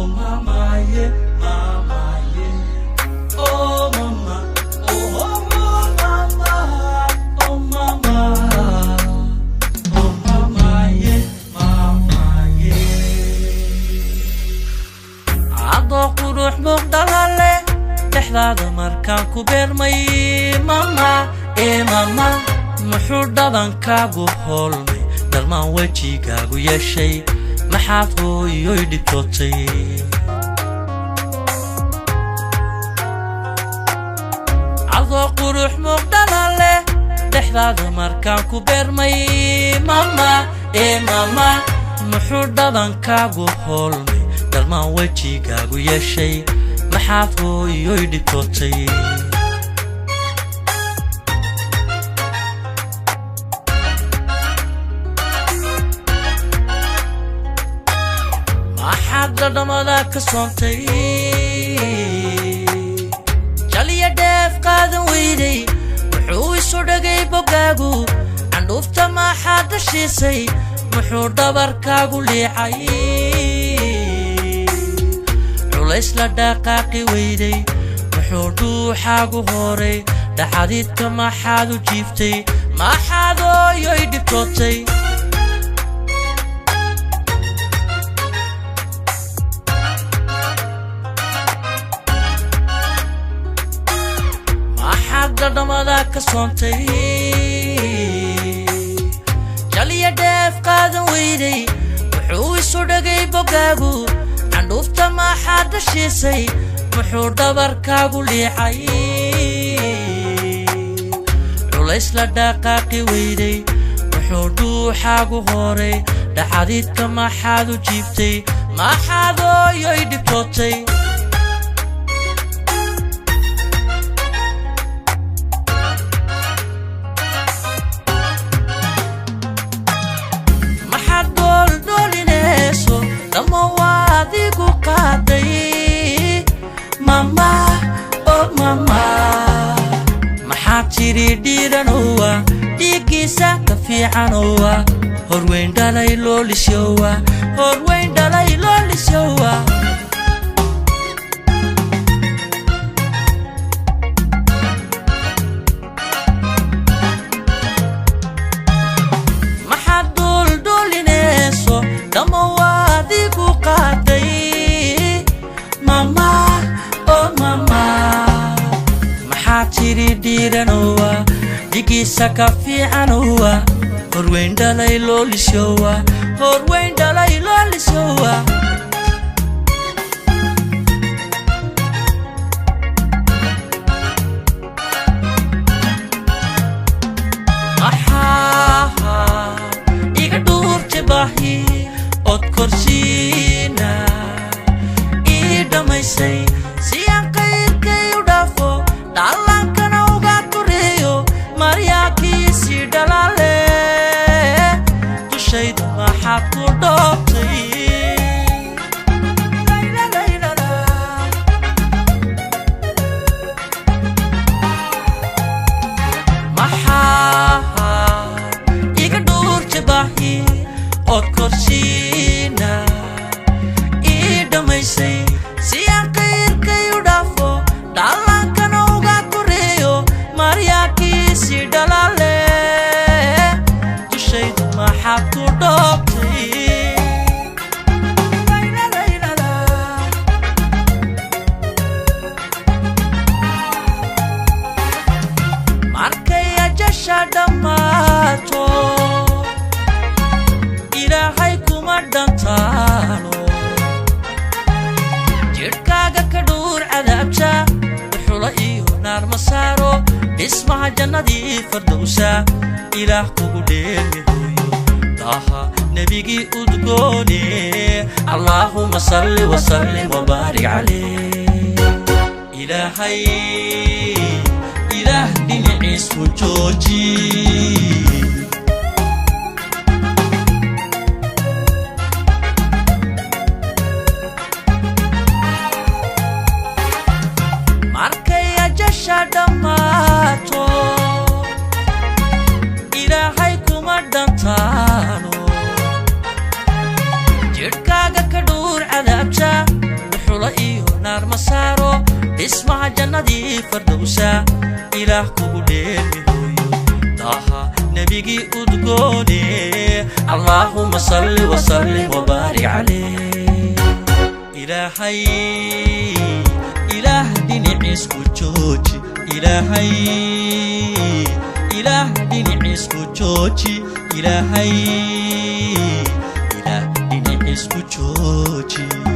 oh mama yeah, mama yeah. Oh mama, oh mama, oh mama, oh mama yeah, mama yeah. عضو روح مقدلة لحظة مركان كبير مي ماما إيه ماما محور دبان كاغو هولمي درمان وجي كاغو يشي محافو يويدي توتي عضو روح مقدلة لحظة مركان كبير مي ماما إيه ماما محور دبان كاغو هولمي درمان وجي كاغو يشي محافو يويدي توتي ما حد دمدا كسونتي جالي داف قادن ويدي وحو يسودغي بوغاغو عندوفتا ما حد شيسي محور دبركاغو ليعي isla dhaqaaqi weyday wuxuu dhuuxaagu horay dhaxadidka maxaad u jiiftay maxaad ooyoy dhibtootay maxaad dhadhamada ka soontay jaliya dheef qaadan weyday wuxuu isu dhagay bogaagu عندوفتا ما حد شيسي محور دبركاغو ليعي عوليس لدقاقي ويدي محور دوحاغو هوري دحاديدك ما حادو جيفتي ما حادو يويدي بتوتي ما حد دولي نيسو دمو ماما oh mama maxaa tiri dhiiranowa dhiigiisa ka fiicanowa horweyn dhalay loolisyowa horweyn dhalay loolisyowa maxaa duldhulinayso dhammawaadigu qaaday mama tiri dhiiranowa dhigiisa ka fiicanowa horweyn dhalay loolisyowa horweyn dhalay loolisyowa iga dhuurte baahi od korsiina ii dhamaysay siyaan qayrkay u dhaafo dhalankana uga tureeyo maryakiisi dhalale dushayda maxaad ku dhoobtay maxaa iga dhuurte baahi od korsiina ii dhamaysay siyaan qayrkay u dhaafo dhalankana uga tureeyo maryakiisi dhalale dushayda maxaad ku dhoobtay markay ajasha dhammaato ilaahay kuma dhantaano jidhkaaga ka dhuur cadaabta dhuxula iyo naar masaaro dhismaha jannadii fardowsa ilaah kugu dheemi hooyo taaha nebigii udgoone allaahuma salli wasallim wabaarik calayh ilaahay ilaah dhinaciisu jooji markay ajasha dhammaato ilaahay kuma dhantaano jidhkaaga ka dhuur cadaabta جنة فردوسا إله كوديمي طه نبيجي أدقوني اللهم صل وسلم وبارك عليه إلهي إله دين عيسكو جوجي إلهي إله دين عيسكو جوجي إلهي إله دين عيسكو جوجي